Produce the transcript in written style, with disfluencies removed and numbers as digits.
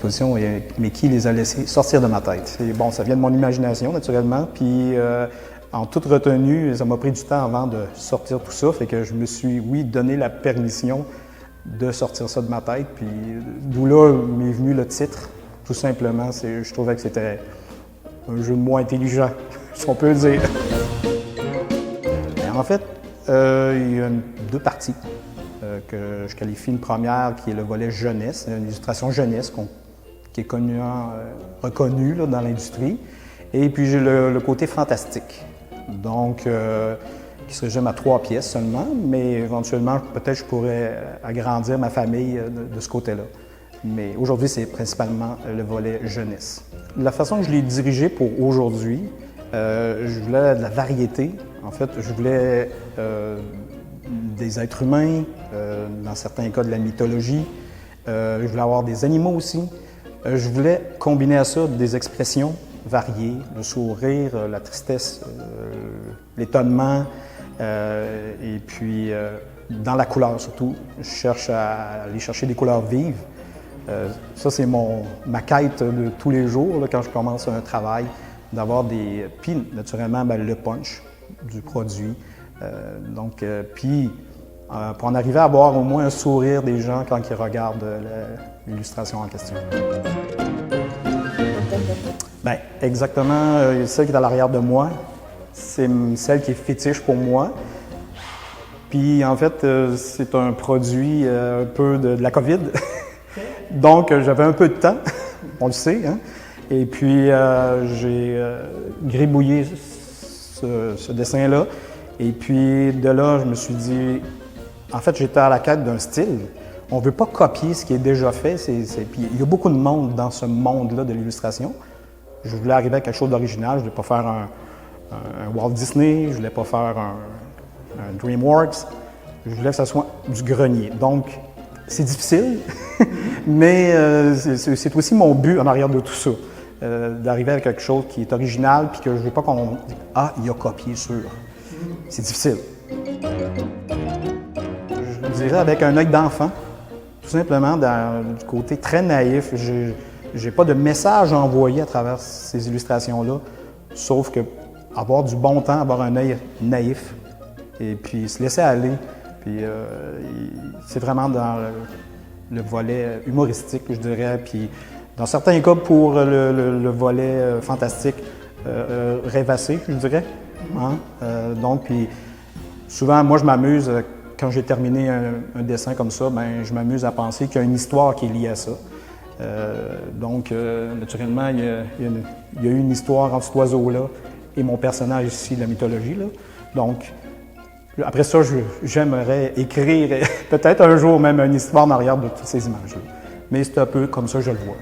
l'exposition, mais qui les a laissés sortir de ma tête. Et bon, ça vient de mon imagination, naturellement, puis en toute retenue, ça m'a pris du temps avant de sortir tout ça, fait que je me suis, oui, donné la permission de sortir ça de ma tête, puis d'où là m'est venu le titre, tout simplement. Je trouvais que c'était un jeu de mots intelligent, si on peut le dire. En fait, il y a deux parties que je qualifie. Une première qui est le volet jeunesse, une illustration jeunesse qui est reconnue là, dans l'industrie. Et puis j'ai le côté fantastique, donc qui se résume à 3 pièces seulement, mais éventuellement peut-être je pourrais agrandir ma famille de ce côté-là. Mais aujourd'hui, c'est principalement le volet jeunesse. La façon que je l'ai dirigé pour aujourd'hui, je voulais de la variété. En fait, je voulais des êtres humains, dans certains cas de la mythologie. Je voulais avoir des animaux aussi. Je voulais combiner à ça des expressions variées, le sourire, la tristesse, l'étonnement, et puis dans la couleur surtout. Je cherche à aller chercher des couleurs vives. Ça, c'est ma quête de tous les jours là, quand je commence un travail, d'avoir des... Puis, naturellement, bien, le punch du produit. Puis, pour en arriver à avoir au moins un sourire des gens quand ils regardent l'illustration en question. Bien, exactement, celle qui est à l'arrière de moi, c'est celle qui est fétiche pour moi. Puis, en fait, c'est un produit un peu de la COVID. Donc, j'avais un peu de temps, on le sait, hein? Et puis, j'ai gribouillé ce dessin-là. Et puis, de là, je me suis dit, en fait, j'étais à la quête d'un style. On ne veut pas copier ce qui est déjà fait. Puis, il y a beaucoup de monde dans ce monde-là de l'illustration. Je voulais arriver à quelque chose d'original. Je ne voulais pas faire un Walt Disney, je ne voulais pas faire un DreamWorks. Je voulais que ça soit du grenier. Donc, c'est difficile, mais c'est aussi mon but en arrière de tout ça, d'arriver à quelque chose qui est original, puis que je ne veux pas qu'on dise « Ah, il a copié sur ». C'est difficile. Je dirais avec un œil d'enfant, tout simplement, du côté très naïf. Je n'ai pas de message à envoyer à travers ces illustrations-là, sauf que avoir du bon temps, avoir un œil naïf, et puis se laisser aller. Puis c'est vraiment dans le volet humoristique, je dirais. Puis dans certains cas, pour le volet fantastique, rêvassé, je dirais. Hein? Donc, puis souvent, moi, je m'amuse, quand j'ai terminé un dessin comme ça, bien, je m'amuse à penser qu'il y a une histoire qui est liée à ça. Donc, naturellement, il y a eu une histoire entre cet oiseau-là et mon personnage ici, de la mythologie, là. Donc, après ça, j'aimerais écrire peut-être un jour même une histoire en arrière de toutes ces images-là. Mais c'est un peu comme ça que je le vois.